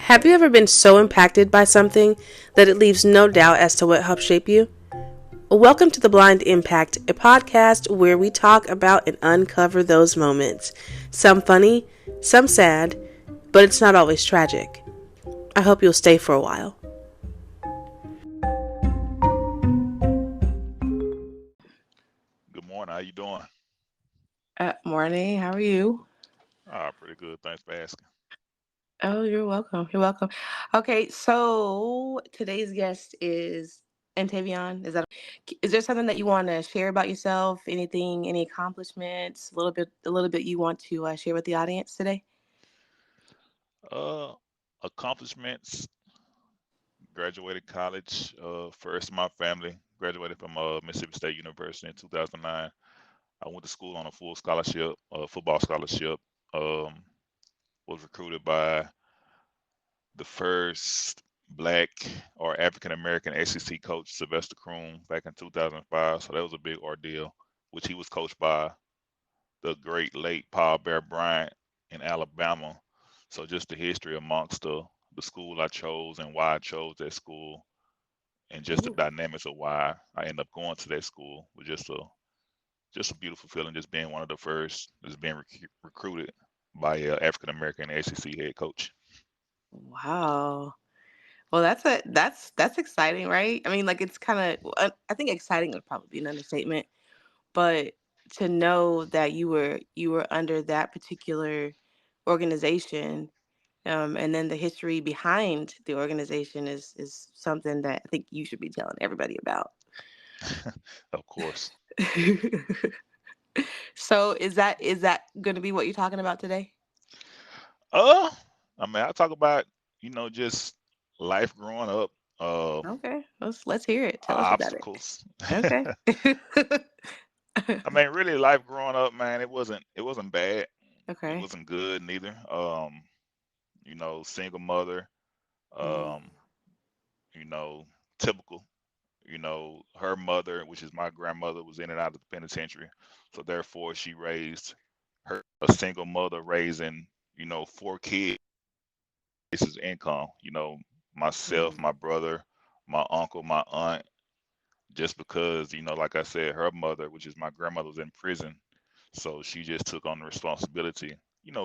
Have you ever been so impacted by something that it leaves no doubt as to what helped shape you? Welcome to The Blind Impact, a podcast where we talk about and uncover those moments. Some funny, some sad, but it's not always tragic. I hope you'll stay for a while. Good morning. How you doing? Morning. How are you? Pretty good. Thanks for asking. Oh, you're welcome. You're welcome. Okay, so today's guest is Antavion. Is there something that you want to share about yourself? Anything, any accomplishments? A little bit you want to share with the audience today? Uh, Accomplishments. Graduated college. First in my family. Graduated from Mississippi State University in 2009. I went to school on a full scholarship, football scholarship. Um, was recruited by the first Black or African American SEC coach, Sylvester Croom, back in 2005. So that was a big ordeal, which he was coached by the great late Paul Bear Bryant in Alabama. So just the history amongst the school I chose and why I chose that school, and just the Ooh, dynamics of why I ended up going to that school was just a beautiful feeling. Just being one of the first, just being recruited by a African American SEC head coach. wow. Well, that's exciting, right? I mean, like it's kind of. I think exciting would probably be an understatement, but to know that you were under that particular organization. And then the history behind the organization is something that I think you should be telling everybody about. Of course. So is that going to be what you're talking about today? Uh, I mean, I talk about just life growing up, Okay, let's hear it. Tell us about it. obstacles. Okay. I mean, really, life growing up, man, it wasn't bad. It Okay. wasn't good neither. Single mother, Mm, um, you know, typical. Her mother, which is my grandmother, was in and out of the penitentiary, so therefore she raised her a single mother raising, four kids. This is income. Myself, mm, my brother, my uncle, my aunt. Just because, like I said, her mother, which is my grandmother, was in prison. So she just took on the responsibility,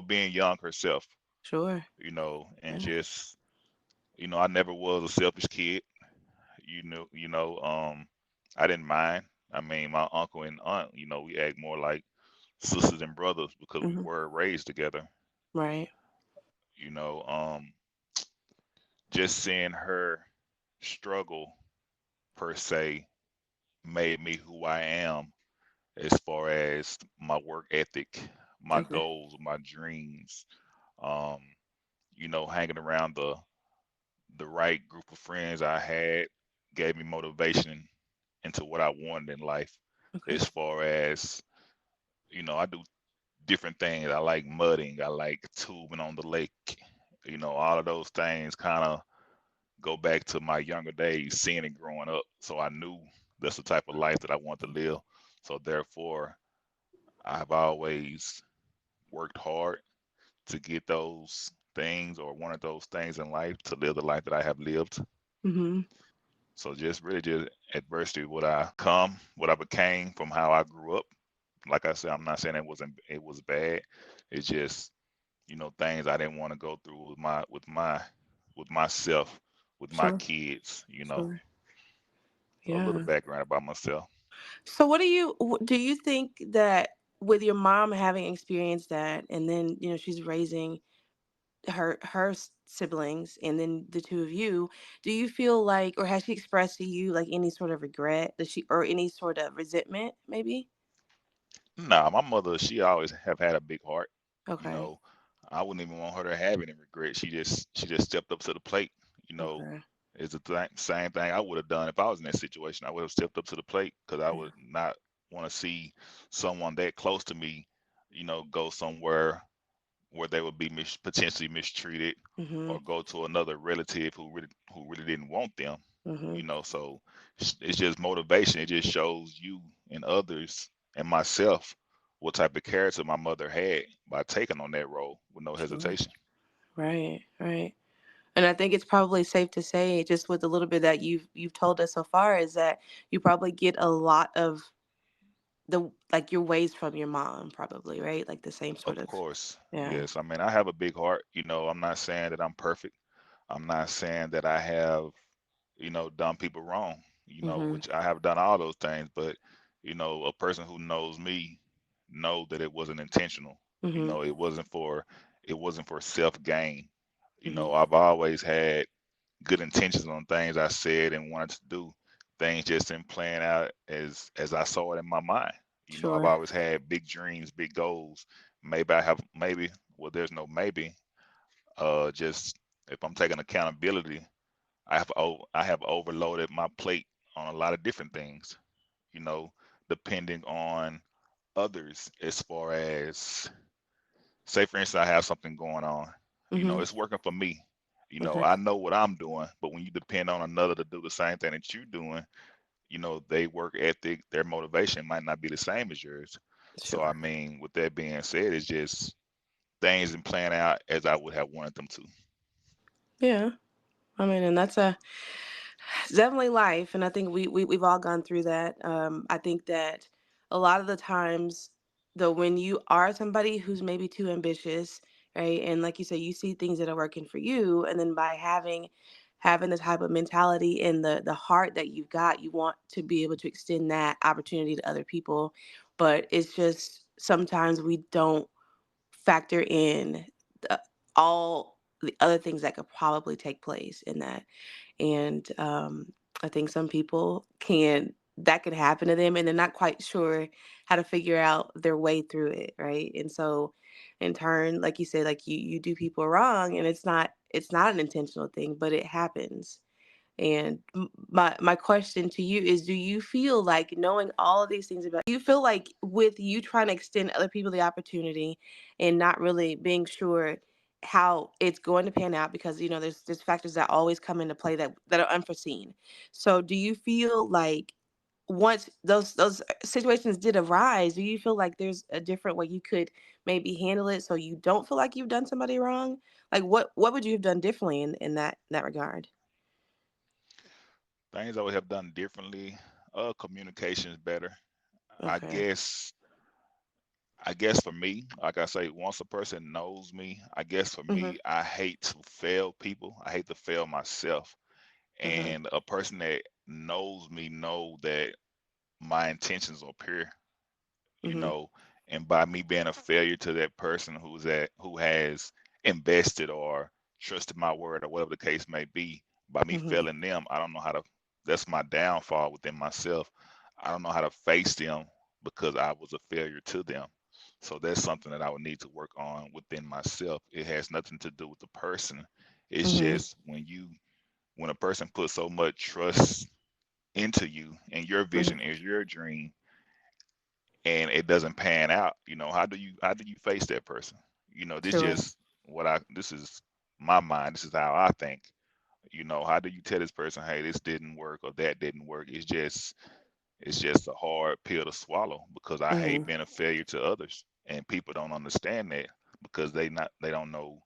being young herself, sure. and Yeah. just, I never was a selfish kid. I didn't mind. I mean, my uncle and aunt, we act more like sisters and brothers because we Hmm. were raised together. Right. You know, um, just seeing her struggle per se made me who I am as far as my work ethic, my Okay. goals, my dreams. Um, hanging around the right group of friends I had gave me motivation into what I wanted in life. Okay. As far as, I do different things. I like mudding, I like tubing on the lake. All of those things kind of go back to my younger days, seeing it growing up. So I knew that's the type of life that I want to live. So therefore, I've always worked hard to get those things or one of those things in life to live the life that I have lived. Hmm. So just really just adversity, what I became from how I grew up. Like I said, I'm not saying it was bad. It's just, things I didn't want to go through with myself, with my Sure. kids. Sure. So a little Yeah. background about myself. So do you think that with your mom having experienced that, and then she's raising her siblings, and then the two of you, do you feel like, or has she expressed to you like any sort of regret, that she, or any sort of resentment maybe? Nah, my mother, she always have had a big heart. You Okay. know, I wouldn't even want her to have any regret. She just stepped up to the plate. You know, Okay. it's the same thing I would have done if I was in that situation. I would have stepped up to the plate because I Yeah. would not want to see someone that close to me, go somewhere where they would be potentially mistreated, Mhm. or go to another relative who really didn't want them. Mhm. So it's just motivation. It just shows you and others and myself what type of character my mother had by taking on that role with no Sure. hesitation. Right. Right. And I think it's probably safe to say, just with a little bit that you've told us so far, is that you probably get a lot of the like your ways from your mom, probably, right? Like the same sort Of of, course, yeah. yes. I mean, I have a big heart. I'm not saying that I'm perfect. I'm not saying that I have, done people wrong, Mhm. which I have done all those things, but, a person who knows me know that it wasn't intentional. Mhm. It wasn't for self gain. Mhm. I've always had good intentions on things I said and wanted to do. Things just didn't plan out as I saw it in my mind. I've Sure. always had big dreams, big goals. Maybe, well, there's no maybe. Just if I'm taking accountability, I have overloaded my plate on a lot of different things. You know, depending on others as far as, say for instance, I have something going on. Mhm. It's working for me. Okay. I know what I'm doing, but when you depend on another to do the same thing that you're doing, they work ethic, their motivation might not be the same as yours. So I Sure. mean, with that being said, it's just things didn't plan out as I would have wanted them to. Yeah. I mean, and that's a it's definitely life, and I think we've all gone through that. I think that a lot of the times, though, when you are somebody who's maybe too ambitious, right, and like you say, you see things that are working for you, and then by having the type of mentality and the heart that you've got, you want to be able to extend that opportunity to other people, but it's just sometimes we don't factor in the, all the other things that could probably take place in that. And I think some people can that can happen to them and they're not quite sure how to figure out their way through it, right? And so in turn, like you said, like you do people wrong and it's not an intentional thing, but it happens. And my question to you is, do you feel like knowing all of these things about you feel like with you trying to extend other people the opportunity and not really being sure how it's going to pan out, because there's factors that always come into play that are unforeseen. So do you feel like once those situations did arise, do you feel like there's a different way you could maybe handle it so you don't feel like you've done somebody wrong? Like what would you have done differently in that regard? Things I would have done differently. Communication is better. I Okay. guess. I guess for me, like I say, once a person knows me, I guess for Mhm. me, I hate to fail people. I hate to fail myself. Mhm. And a person that knows me know that my intentions are pure, you Mhm. know, and by me being a failure to that person who has invested or trusted my word or whatever the case may be, by me Mhm. failing them, I don't know how to. That's my downfall within myself. I don't know how to face them because I was a failure to them. So that's something that I would need to work on within myself. It has nothing to do with the person. It's Mhm. just when a person puts so much trust into you and your Mhm. vision is your dream and it doesn't pan out, how do you face that person? Sure. This is my mind, this is how I think. How do you tell this person, hey, this didn't work or that didn't work? It's just a hard pill to swallow because I hate Mhm. being a failure to others. And people don't understand that because they don't know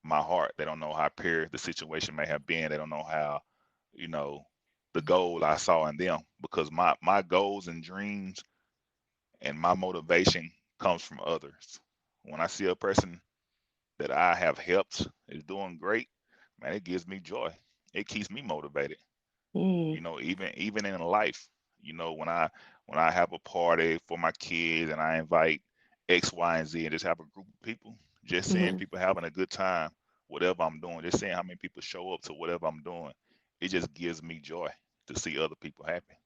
my heart. They don't know how pure the situation may have been. They don't know how, you know, the goal I saw in them. Because my goals and dreams and my motivation comes from others. When I see a person that I have helped is doing great, man, it gives me joy. It keeps me motivated. Mm. Even in life, when I have a party for my kids and I invite X, Y, and Z and just have a group of people, just seeing Mhm. people having a good time, whatever I'm doing, just seeing how many people show up to whatever I'm doing, it just gives me joy to see other people happy.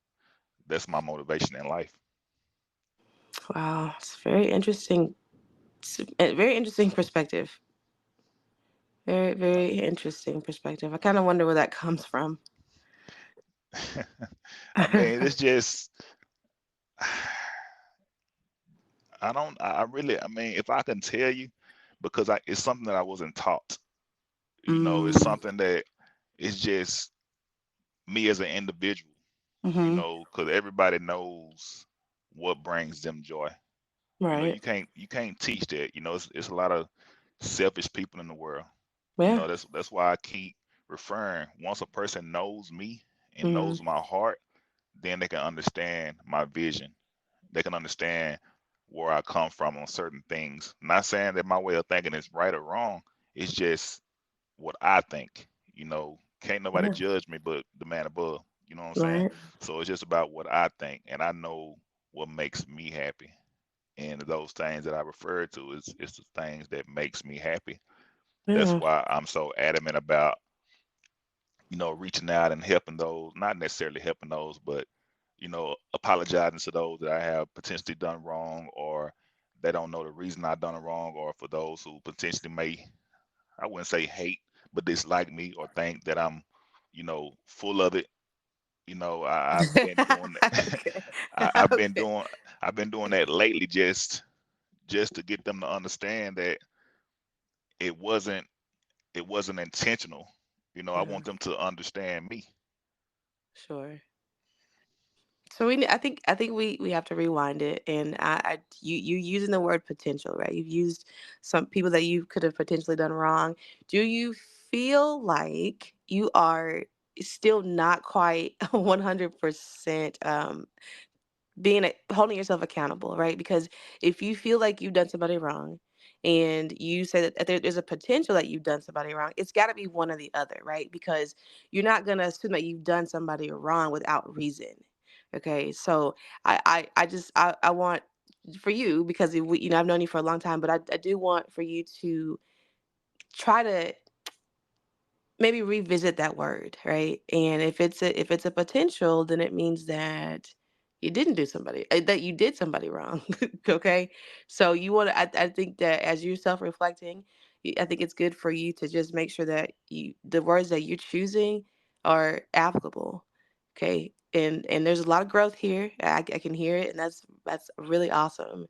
That's my motivation in life. Wow, it's very interesting. It's a very interesting perspective. Very, very interesting perspective. I kind of wonder where that comes from. I mean, it's just I don't I really I mean, if I can tell you, because it's something that I wasn't taught. It's Mm. something that it's just me as an individual, Mhm. because everybody knows what brings them joy. Right. You can't teach that. It's a lot of selfish people in the world. Yeah. That's why I keep referring. Once a person knows me and Mm-hmm. knows my heart, then they can understand my vision. They can understand where I come from on certain things. Not saying that my way of thinking is right or wrong. It's just what I think. Can't nobody Yeah. judge me but the man above. You know what I'm saying? Right. So it's just about what I think, and I know what makes me happy. And those things that I refer to is the things that makes me happy. That's Yeah. why I'm so adamant about reaching out and helping those, not necessarily helping those, but apologizing to those that I have potentially done wrong, or they don't know the reason I done it wrong, or for those who potentially may, I wouldn't say hate, but dislike me or think that I'm, full of it. I've been doing that. Okay. I've been Okay. doing that lately, just to get them to understand that it wasn't it wasn't intentional. I Yeah. want them to understand me. Sure. So I think we have to rewind it, and you using the word potential, right? You've used some people that you could have potentially done wrong. Do you feel like you are still not quite 100% holding yourself accountable, right? Because if you feel like you've done somebody wrong, and you say that there's a potential that you've done somebody wrong, it's got to be one or the other, right? Because you're not going to assume that you've done somebody wrong without reason. Okay, so I want for you, because I've known you for a long time, but I do want for you to try to maybe revisit that word, right? And if it's a potential, then it means that you didn't do somebody that you did somebody wrong. Okay, so you want to. I think that as you're self-reflecting, I think it's good for you to just make sure that the words that you're choosing are applicable. Okay, and there's a lot of growth here. I can hear it, and that's really awesome.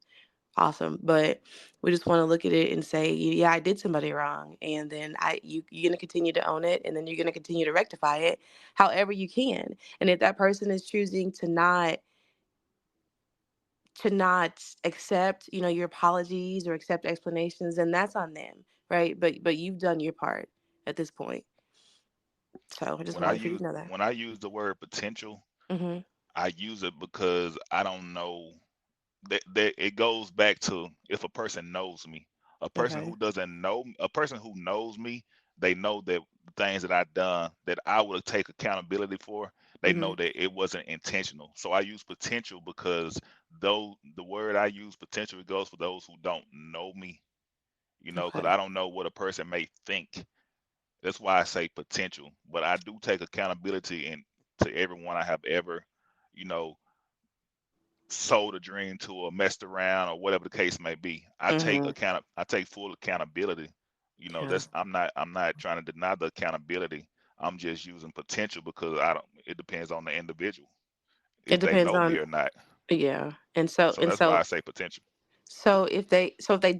Awesome. But we just want to look at it and say, yeah, I did somebody wrong. And then you're going to continue to own it, and then you're going to continue to rectify it however you can. And if that person is choosing to not accept, your apologies or accept explanations, then that's on them. Right. But you've done your part at this point. So I just when I wanted for you use to know that. when I use the word potential, Mm-hmm. I use it because I don't know that it goes back to if a person knows me. A person Okay. who doesn't know, a person who knows me, they know that the things that I've done that I would take accountability for, they Mm-hmm. know that it wasn't intentional. So I use potential because though the word I use potential, it goes for those who don't know me, because Okay. I don't know what a person may think. That's why I say potential. But I do take accountability in to everyone I have ever, you know, sold a dream to or messed around or whatever the case may be. Mm-hmm. I take full accountability. Yeah. That's I'm not trying to deny the accountability. I'm just using potential because I don't it depends on the individual It if they depends know me on, or not. yeah. And so So and that's why I so say potential. if they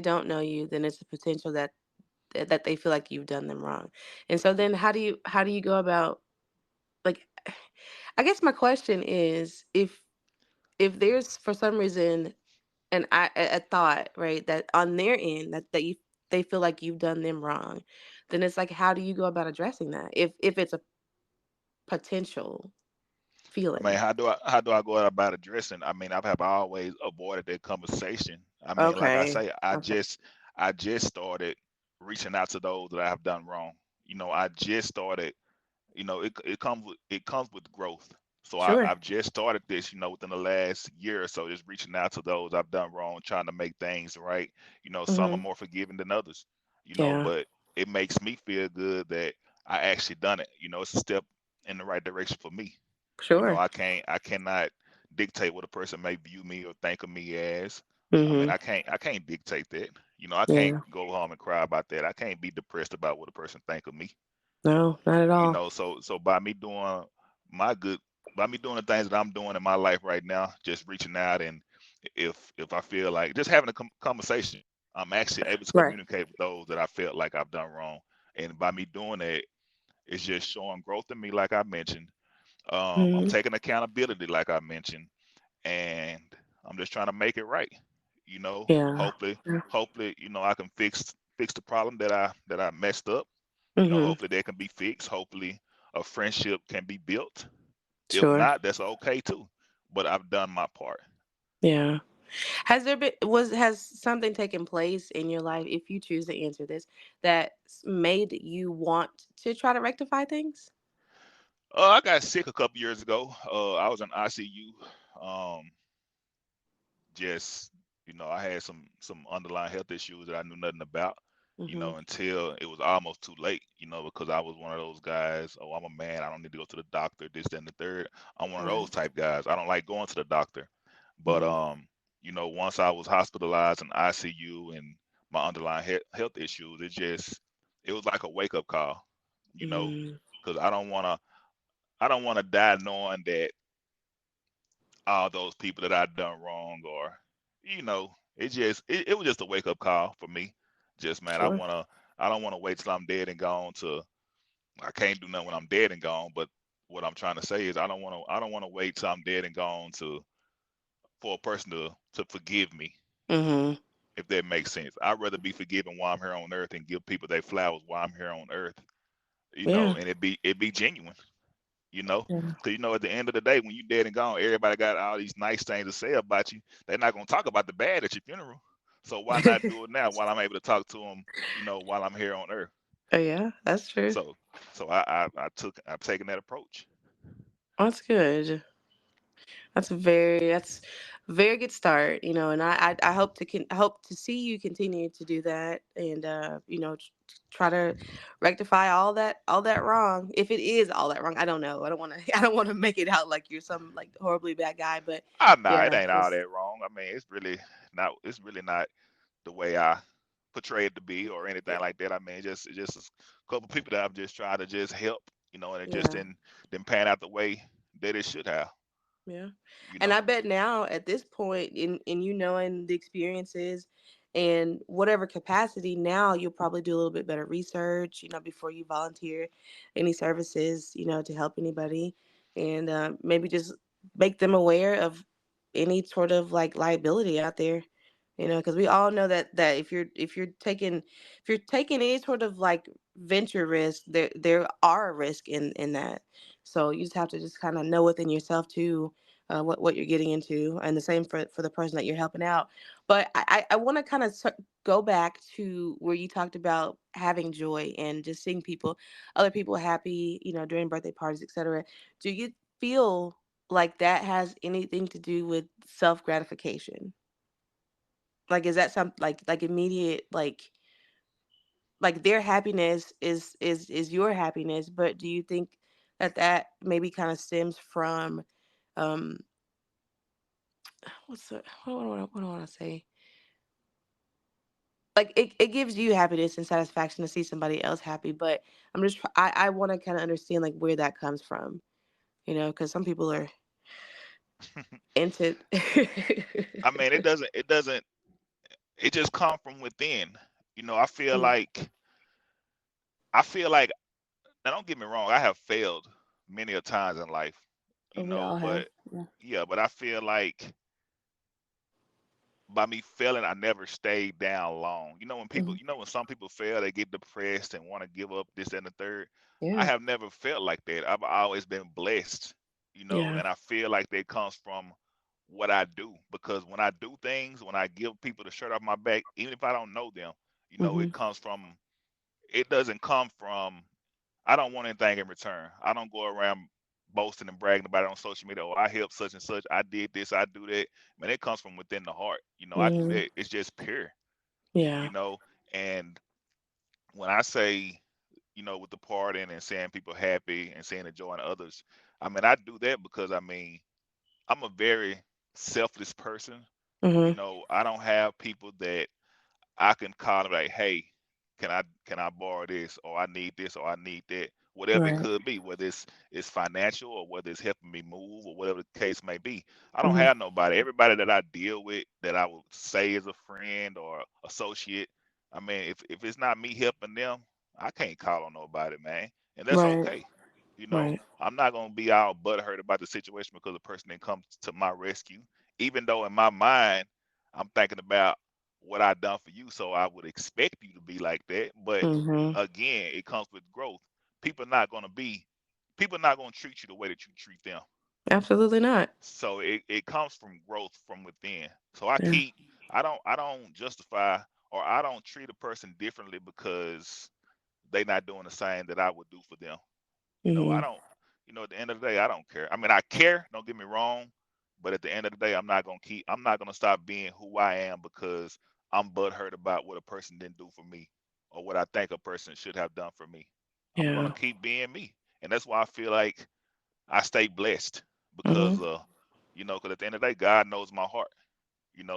don't know you, then it's a potential that they feel like you've done them wrong. And so then how do you go about, like, I guess my question is, if there's for some reason a thought, right, that on their end that they feel like you've done them wrong, then it's like, how do you go about addressing that if it's a potential I mean, feeling? how do I go about addressing? I mean, have always avoided that conversation. I mean, like I Okay. say, I Okay. just I just started reaching out to those that I have done wrong. I just started. It comes with growth. So Sure. I've just started this, within the last year or so, just reaching out to those I've done wrong, trying to make things right. Some are Mm-hmm. more forgiving than others. Yeah. But it makes me feel good that I actually done it. It's a step in the right direction for me. Sure. I cannot dictate what a person may view me or think of me as. I mean, Mm-hmm. I can't dictate that. I can't Yeah. go home and cry about that. I can't be depressed about what a person think of me. No, not at all. So my good by me doing the things that I'm doing in my life right now, just reaching out, and if I feel like just having a conversation, I'm actually able to Right. communicate with those that I felt like I've done wrong. And by me doing that, it's just showing growth in me, like I mentioned. I'm Mm-hmm. taking accountability, like I mentioned, and I'm just trying to make it right. You know, Yeah. hopefully, hopefully, I can fix the problem that I messed up, Mm-hmm. Hopefully they can be fixed. Hopefully a friendship can be built. If Sure. not, that's okay too. But I've done my part. Yeah. Has something taken place in your life, if you choose to answer this, that made you want to try to rectify things? I got sick a couple years ago. I was in ICU. Um, just I had some underlying health issues that I knew nothing about. Mm-hmm. Until it was almost too late. Because I was one of those guys. Oh, I'm a man. I don't need to go to the doctor. This, that, and the third. I'm one of Right. those type guys. I don't like going to the doctor. But Mm-hmm. once I was hospitalized in ICU and my underlying health issues, it was like a wake up call. You know, Mm-hmm. because I don't wanna die knowing that all those people that I done wrong, or it was just a wake up call for me. Just, man, Sure. I don't wanna wait till I'm dead and gone to I can't do nothing when I'm dead and gone. But what I'm trying to say is I don't wanna wait till I'm dead and gone to for a person to forgive me, Mm-hmm. if that makes sense. I'd rather be forgiven while I'm here on earth and give people their flowers while I'm here on earth, Yeah. and it be genuine. you know. Yeah. Because at the end of the day, when you dead and gone, everybody got all these nice things to say about you. They're not gonna talk about the bad at your funeral. So why not do it now while I'm able to talk to them? While I'm here on earth. Oh yeah, that's true. So I've taken that approach. That's good. That's a very good start, and I hope I hope to see you continue to do that, and try to rectify all that wrong. If it is all that wrong, I don't know. I don't want to I don't want to make it out like you're some like horribly bad guy, but Ah, nah, it yeah, ain't all just that wrong. I mean, it's really not the way I portray it to be or anything like that. I mean, it's just a couple people that I've just tried to just help, and it just yeah. didn't pan out the way that it should have. Yeah. You And know. I bet now at this point in you knowing the experiences and whatever capacity, now you'll probably do a little bit better research, before you volunteer any services, to help anybody, and maybe just make them aware of any sort of like liability out there. Because we all know that if you're taking any sort of like venture risk, there are a risk in that. So you just have to just kind of know within yourself too, what you're getting into, and the same for the person that you're helping out. But I want to kind of go back to where you talked about having joy and just seeing other people happy, during birthday parties, etc. Do you feel like that has anything to do with self gratification? Like, is that some like immediate like their happiness is your happiness, but do you think that maybe kind of stems from um what do I want to say? Like it gives you happiness and satisfaction to see somebody else happy, but I want to kind of understand like where that comes from, because some people are into I mean, it just come from within. Mm, I feel like now, don't get me wrong, I have failed many a times in life, we all have. but Yeah. yeah, but I feel like by me failing, I never stayed down long. Hmm. When some people fail, they get depressed and want to give up this that, and the third. I Yeah. have never felt like that. I've always been blessed, Yeah. and I feel like that comes from what I do. Because when I do things, when I give people the shirt off my back, even if I don't know them, Hmm. it doesn't come from, I don't want anything in return. I don't go around boasting and bragging about it on social media. Oh, I helped such and such. I did this. I do that. Man, it comes from within the heart. I do Hmm. that. It's just pure. You Yeah. know. And when I say, with the partying and seeing people happy and seeing the joy in others, I mean, I do that because I mean, I'm a very selfless person. Hmm. I don't have people that I can call them like, hey, can I borrow this, or I need this, or I need that, whatever it Right. could be, whether it's financial or whether it's helping me move or whatever the case may be. I don't Hmm. have nobody. Everybody that I deal with that I would say is a friend or associate, I mean, if it's not me helping them, I can't call on nobody, man, and that's Right. okay. Right. I'm not gonna be all butthurt about the situation because the person didn't come to my rescue, even though in my mind I'm thinking about what I done for you, so I would expect you to be like that. But Mm-hmm. again, it comes with growth. People not gonna be, people not gonna treat you the way that you treat them. Absolutely not. So it comes from growth from within. So I Yeah. keep, I don't justify, or I don't treat a person differently because they not doing the same that I would do for them. I Mm-hmm. don't, at the end of the day, I don't care. I mean, I care, don't get me wrong, but at the end of the day, I'm not gonna stop being who I am because I'm butthurt about what a person didn't do for me or what I think a person should have done for me. I'm gonna Yeah. keep being me. And that's why I feel like I stay blessed Mm-hmm. because because at the end of the day, God knows my heart.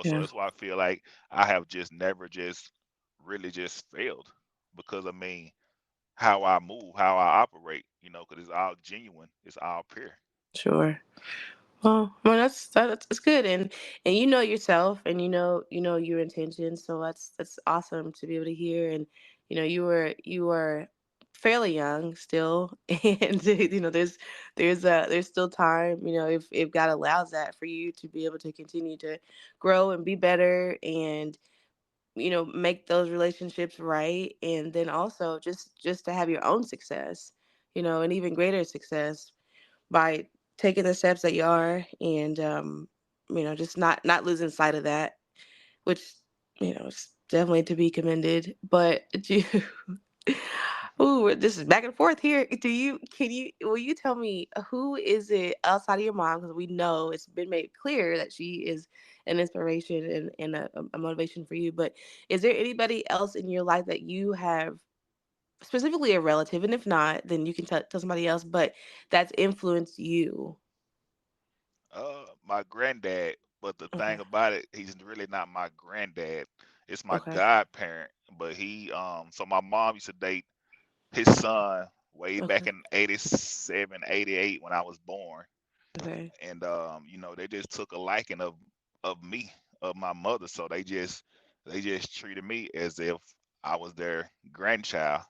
So Yeah. that's why I feel like I have just never just really just failed because I mean how I move, how I operate, because it's all genuine, it's all pure. Sure. Well, that's good, and you know yourself, and you know your intentions. So that's awesome to be able to hear. And you were fairly young still, and there's still time. If God allows that for you to be able to continue to grow and be better, and make those relationships right, and then also just to have your own success, and even greater success by taking the steps that you are, and just not losing sight of that, which is definitely to be commended. But do you ooh, this is back and forth here. Will you tell me, who is it outside of your mom, because we know it's been made clear that she is an inspiration and a motivation for you, but is there anybody else in your life that you have, specifically a relative, and if not, then you can tell somebody else, but that's influenced you? My granddad, but the Okay. thing about it, he's really not my granddad. It's my Okay. godparent. But so my mom used to date his son way back Okay. in 87, 88 when I was born. Okay. And they just took a liking of me, of my mother. So they just treated me as if I was their grandchild,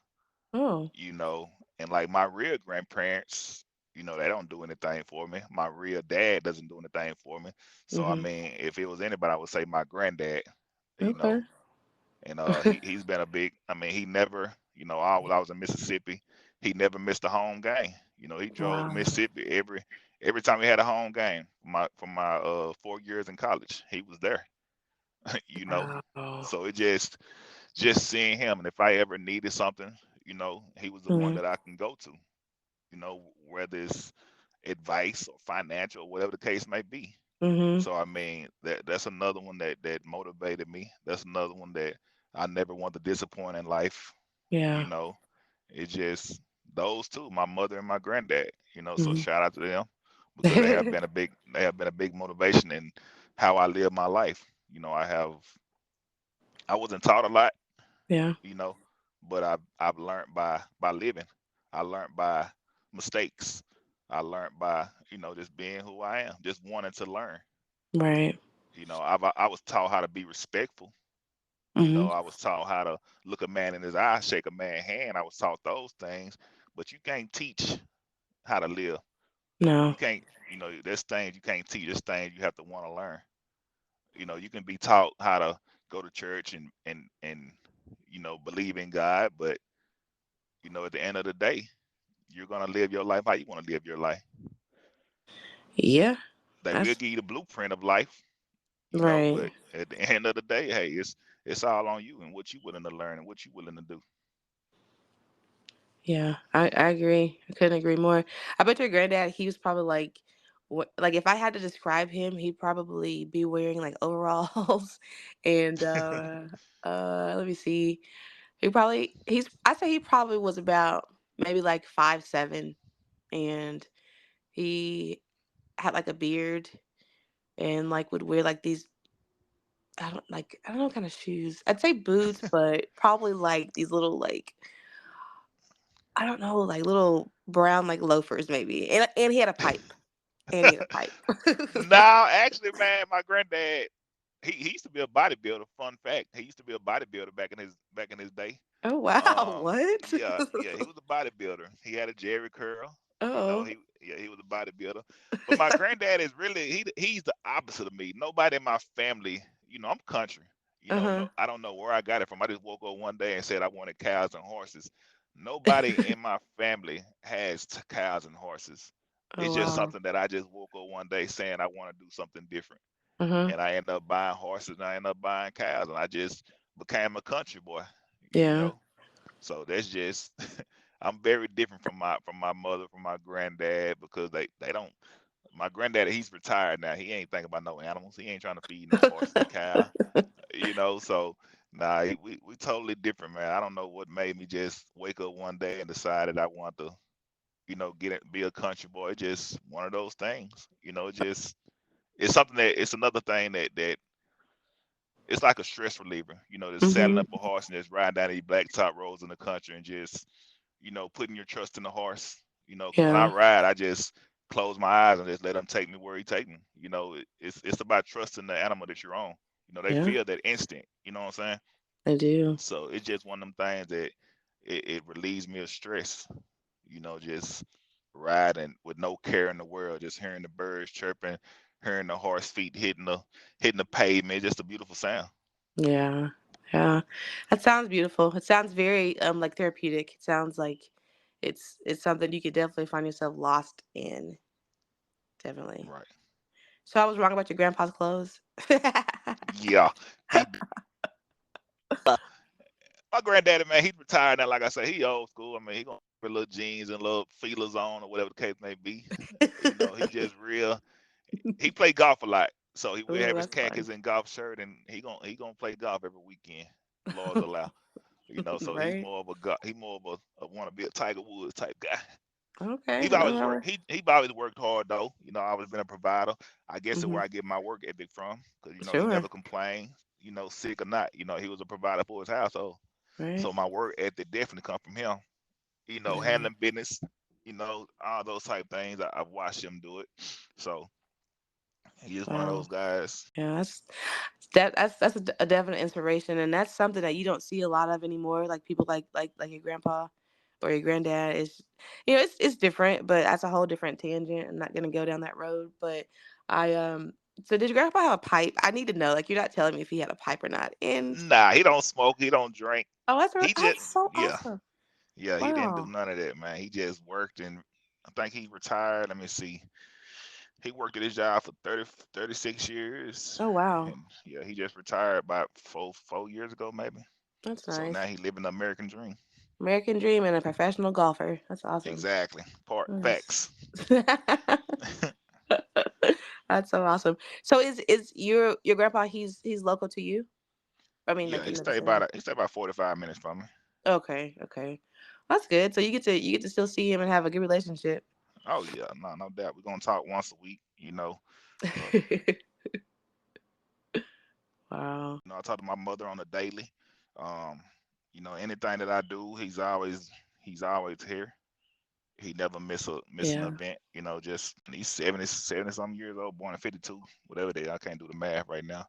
Oh. you know. And like my real grandparents, they don't do anything for me. My real dad doesn't do anything for me. So I Mhm. mean, if it was anybody, I would say my granddad, you know. Okay. And he's been a big. I mean, he never, all while I was in Mississippi, he never missed a home game. He drove to Wow. Mississippi every time we had a home game. For my 4 years in college, he was there. you know. Wow. So it just seeing him, and if I ever needed something, he was the one Mhm. that I can go to. Whether it's advice or financial or whatever the case may be. Mhm. So I mean that's another one that motivated me. That's another one that I never want to disappoint in life. You Yeah. know, it's just those two, my mother and my granddad. So Mhm. shout out to them because they have been a big motivation in how I live my life. I wasn't taught a lot, Yeah. you know, but I've learned by living. I learned by mistakes. I learned by just being who I am, just wanting to learn. Right. I was taught how to be respectful. Mhm. I was taught how to look a man in his eye, shake a man's hand. I was taught those things, but you can't teach how to live. No. You can't, there's things you can't teach. There's things you have to want to learn. You can be taught how to go to church and believe in God, but at the end of the day, you're gonna live your life how you want to live your life. Yeah. They will That's give you the blueprint of life, right. but at the end of the day, hey, it's all on you and what you willing to learn and what you willing to do. Yeah. I agree. I couldn't agree more. I bet your granddad, he was probably like, what, like, if I had to describe him, he'd probably be wearing like overalls, and let me see. I'd say he probably was about maybe like 5'7", and he had like a beard, and like would wear like these, I don't know what kind of shoes. I'd say boots, but probably like these little, like, I don't know, like little brown like loafers maybe. And he had a pipe. And he had a pipe. Now, actually, man, my granddad, he used to be a bodybuilder. Fun fact, he used to be a bodybuilder back in his day. Oh wow, Um, what? yeah, yeah, he was a bodybuilder. He had a Jerry curl. Oh. He was a bodybuilder. But my granddad is really he's the opposite of me. Nobody in my family, I'm country. You know, Uh-huh. no, I don't know where I got it from. I just woke up one day and said I wanted cows and horses. Nobody in my family has cows and horses. Oh It's just wow. something that I just woke up one day saying I want to do something different. Uh-huh. And I end up buying horses and I end up buying cows and I just became a country boy, you Yeah. know. So that's just I'm very different from my mother, from my granddad because they don't my granddad, he's retired now. He ain't thinking about no animals. He ain't trying to feed no horse and cow, So nah, we totally different, man. I don't know what made me just wake up one day and decided I want to, get it, be a country boy. It's just one of those things, it's something that it's another thing that it's like a stress reliever, just saddling Mm-hmm. up a horse and just riding down these blacktop roads in the country and just, putting your trust in the horse, because when I Yeah. ride, I just close my eyes and just let him take me where he take me. It's about trusting the animal that you're on. They Yeah. feel that instinct. You know what I'm saying? I do. So it's just one of them things that it relieves me of stress. Just riding with no care in the world, just hearing the birds chirping, hearing the horse feet hitting the pavement. Just a beautiful sound. Yeah. Yeah. That sounds beautiful. It sounds very like therapeutic. It sounds like it's something you could definitely find yourself lost in. Definitely. Right. So I was wrong about your grandpa's clothes. Yeah. He My granddaddy, man, he's retired now. Like I said, he old school. I mean, he gonna wear little jeans and little feelers on or whatever the case may be. He just real. He play golf a lot, so he will Oh, have his that's fun. khakis and golf shirt, and he gonna play golf every weekend, laws allow. So he's Right? more of he more of a want to be a Tiger Woods type guy. Okay. He's No, always worked. He's always worked hard though. I always been a provider. I guess that's mm-hmm. where I get my work ethic from, because he Sure. never complained. Sick or not. He was a provider for his household. Right. So my work ethic definitely come from him. Yeah. Handling business, all those type things. I've watched him do it. So he is one of Wow. those guys. Yeah, that's a definite inspiration, and that's something that you don't see a lot of anymore. Like people like your grandpa or your granddad is, it's different, but that's a whole different tangent. I'm not gonna go down that road, but I. So did your grandpa have a pipe? I need to know. Like you're not telling me if he had a pipe or not. And Nah, he don't smoke. He don't drink. oh, He just that's so yeah, awesome. yeah. He didn't do Wow. none of that, man. He just worked, and I think he retired. Let me see. He worked at his job for 36 years, Oh wow, and yeah, he just retired about four years ago, maybe. that's So now nice. he living the American dream. American dream and a professional golfer. That's awesome. Exactly. Part Nice. facts. That's so awesome. So is your grandpa? He's local to you? I mean, Yeah, like he in the stayed about vicinity. he stayed about 45 minutes from me. Okay, okay, that's good. So you get to still see him and have a good relationship. Oh yeah, no doubt. We're gonna talk once a week. Uh, Wow. I talk to my mother on a daily. Um, anything that I do, he's always here. He never miss an Yeah, event. Just he's 70 some years old, born in 52, whatever they. I can't do the math right now,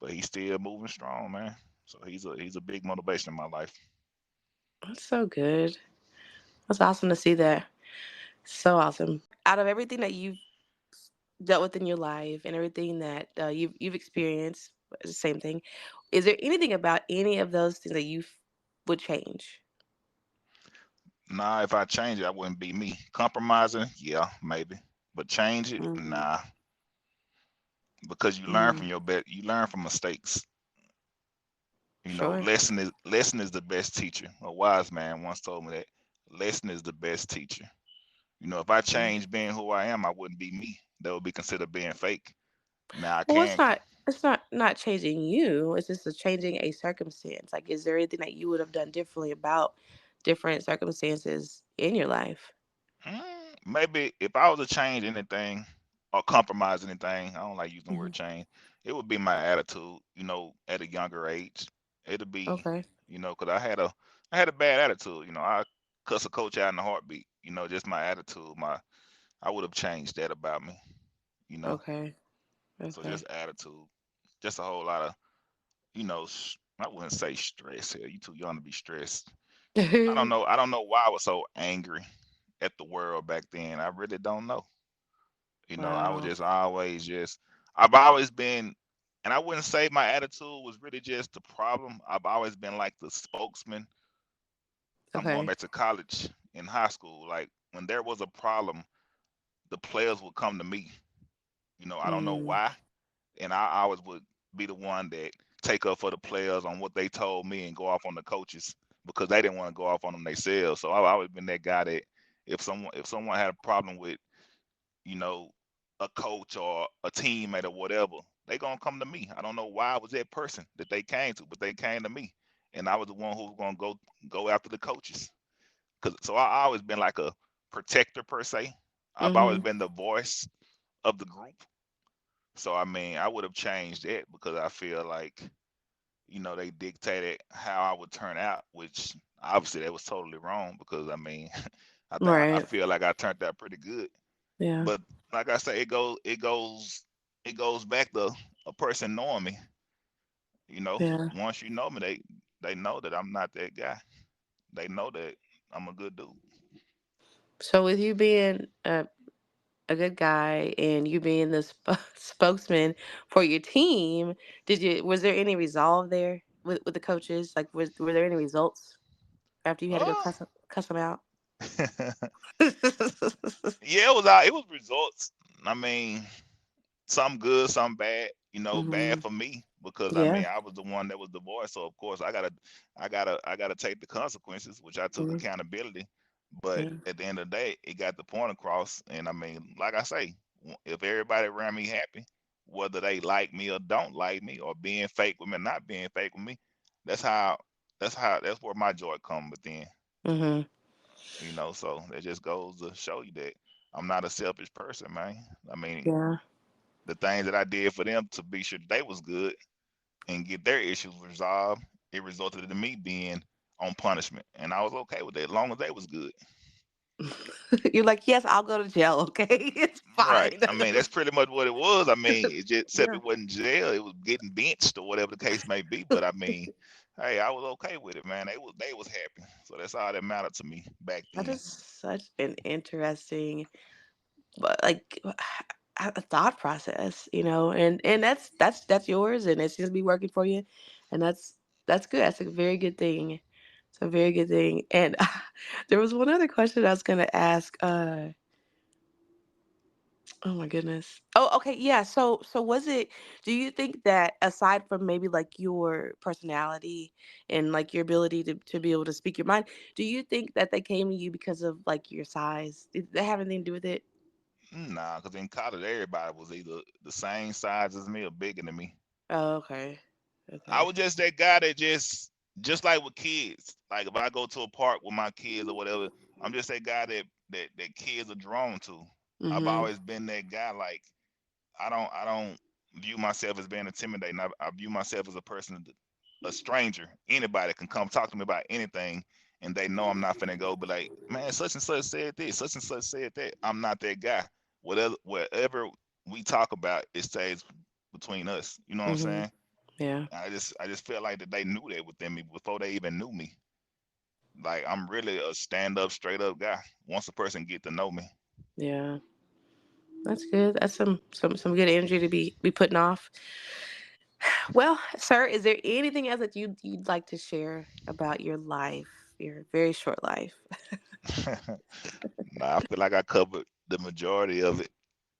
but he's still moving strong, man. So he's a big motivation in my life. that's so good. That's awesome to see that. So awesome. Out of everything that you've dealt with in your life and everything that you've experienced, the same thing. Is there anything about any of those things that would change? Nah, if I change it, I wouldn't be me. Compromising, yeah, maybe, but change it, Mm, nah, because you learn mm, from you learn from mistakes. sure. Lesson is the best teacher. A wise man once told me that lesson is the best teacher. If I Yeah. change being who I am, I wouldn't be me. That would be considered being fake. Now I Well, it's can't. not. It's not changing you. It's just changing a circumstance. Like, is there anything that you would have done differently about different circumstances in your life? Maybe if I was to change anything or compromise anything, I don't like using the Hmm. word change. It would be my attitude. At a younger age, it'd be, Okay. because I had a bad attitude. I cuss a coach out in a heartbeat. Just my attitude. I would have changed that about me. You know, Okay. so Okay. just attitude, just a whole lot of, I wouldn't say stress. Here, you too young to be stressed. I don't know. I don't know why I was so angry at the world back then. I really don't know. I was Wow. just always just I've always been and I wouldn't say my attitude was really just the problem. I've always been like the spokesman. I'm going Okay. back to college in high school. Like when there was a problem, the players would come to me. I don't know Mm, why, and I always would be the one that take up for the players on what they told me and go off on the coaches because they didn't want to go off on them themselves. So I've always been that guy that if someone had a problem with you know a coach or a teammate or whatever, they gonna come to me. I don't know why I was that person that they came to, but they came to me, and I was the one who was gonna go after the coaches. I always been like a protector per se. I've always mm-hmm. been the voice of the group. So I mean, I would have changed that because I feel like they dictated how I would turn out, which obviously that was totally wrong because I mean, I Right. feel like I turned out pretty good. Yeah. But like I say, it goes back to a person knowing me. Yeah. Once you know me, they know that I'm not that guy. They know that I'm a good dude. So with you being a good guy and you being the spokesman for your team, was there any resolve there with the coaches? Like, were there any results after you had to go Uh, cuss them out? yeah, it was results. I mean, some good, some bad. Bad Hmm. for me because I Yeah. mean I was the one that was divorced, so of course I gotta take the consequences, which I took Hmm. accountability. But Yeah. at the end of the day, it got the point across, and I mean, like I say, if everybody around me happy, whether they like me or don't like me, or being fake with me or not being fake with me, that's how that's where my joy comes within. Hmm. So that just goes to show you that I'm not a selfish person, man. I mean, Yeah. the things that I did for them to be sure they was good and get their issues resolved, it resulted in me being on punishment, and I was okay with that as long as they was good. You're like, yes, I'll go to jail. Okay, it's Right. fine. I mean, that's pretty much what it was. I mean, it just except Yeah. it wasn't jail; it was getting benched or whatever the case may be. But I mean, hey, I was okay with it, man. They was happy, so that's all that mattered to me back That then. is such an interesting, but like a thought process, and that's yours, and it's just be working for you, and that's good. That's a very good thing. It's a very good thing. And there was one other question I was gonna ask. Oh my goodness. Oh, okay, yeah. So was it? Do you think that aside from maybe like your personality and like your ability to be able to speak your mind, do you think that they came to you because of like your size? Did that have anything to do with it? Nah, because in college, everybody was either the same size as me or bigger than me. Oh, okay. I Okay. was just that guy that just like with kids. Like if I go to a park with my kids or whatever, I'm just that guy that kids are drawn to. I've Mhm. always been that guy. Like I don't view myself as being intimidating. I view myself as a person, a stranger. Anybody can come talk to me about anything, and they know I'm not finna go. But like, man, such and such said this, such and such said that. I'm not that guy. Whatever we talk about, it stays between us. You know what I'm Mhm. saying? Yeah. I just felt like that they knew that within me before they even knew me. Like I'm really a stand up, straight up guy. Once a person get to know me, Yeah. That's good. That's some good energy to be putting off. Well, sir, is there anything else that you'd like to share about your life, your very short life? nah, I feel like I covered the majority of it.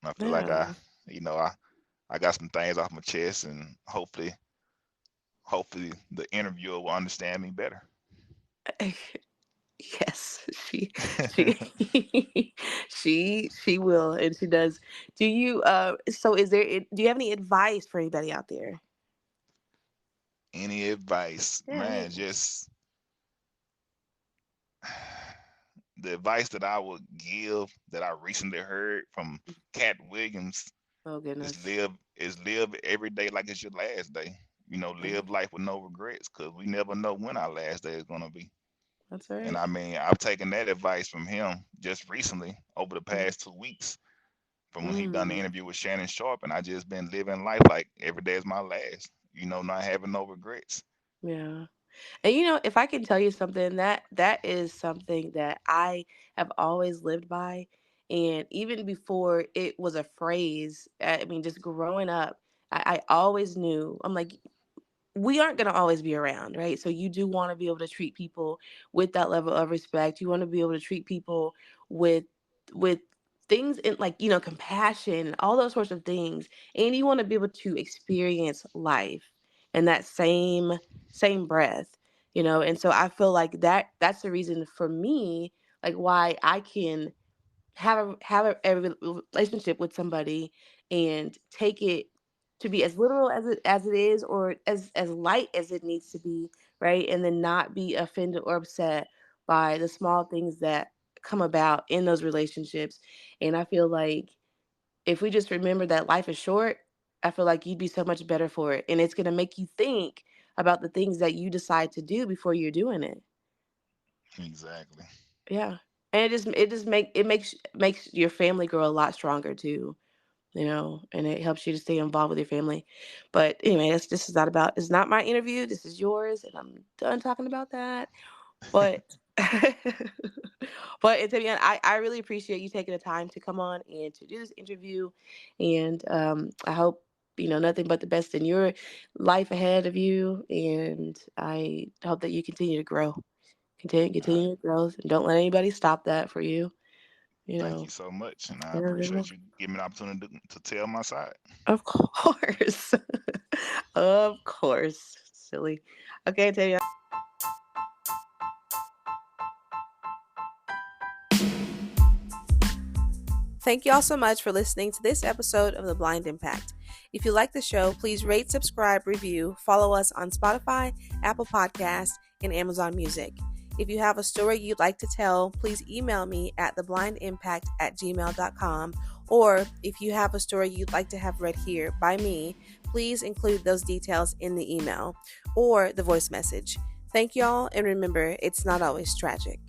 I feel like Yeah. I got some things off my chest, and hopefully the interviewer will understand me better. Yes, she she will, and she does. Do you so do you have any advice for anybody out there? Any advice, Yeah, man? Just the advice that I would give that I recently heard from Cat Williams oh is goodness. live every day like it's your last day. Yeah, Live life with no regrets because we never know when our last day is gonna be. that's And right. I mean, I've taken that advice from him just recently over the past 2 weeks from when he done the Mm, interview with Shannon Sharp, and I just been living life like every day is my last. Not having no regrets. yeah. And if I can tell you something, that is something that I have always lived by. And even before it was a phrase, I mean, just growing up, I always knew, I'm like, we aren't going to always be around, right? So you do want to be able to treat people with that level of respect. You want to be able to treat people with with things in, like, compassion and all those sorts of things. And you want to be able to experience life in that same breath, And so I feel like that's the reason for me, like, why I can have a relationship with somebody and take it to be as literal as it is, or as light as it needs to be, right? And then not be offended or upset by the small things that come about in those relationships. And I feel like if we just remember that life is short, I feel like you'd be so much better for it. And it's going to make you think about the things that you decide to do before you're doing it. Exactly. Yeah. And it makes your family grow a lot stronger too, and it helps you to stay involved with your family. But anyway, this is not about, it's not my interview. This is yours, and I'm done talking about that. But but to be honest, I really appreciate you taking the time to come on and to do this interview. And I hope nothing but the best in your life ahead of you. And I hope that you continue to grow. All right. Continue your growth, and don't let anybody stop that for you. You Thank you know, so much, and I you're appreciate you giving me the opportunity to tell my side. of course, of course, silly. Okay, Tavia. Thank you all so much for listening to this episode of The Blind Impact. If you like the show, please rate, subscribe, review, follow us on Spotify, Apple Podcasts, and Amazon Music. If you have a story you'd like to tell, please email me at theblindImpact@gmail.com. Or if you have a story you'd like to have read here by me, please include those details in the email or the voice message. Thank y'all, and remember, it's not always tragic.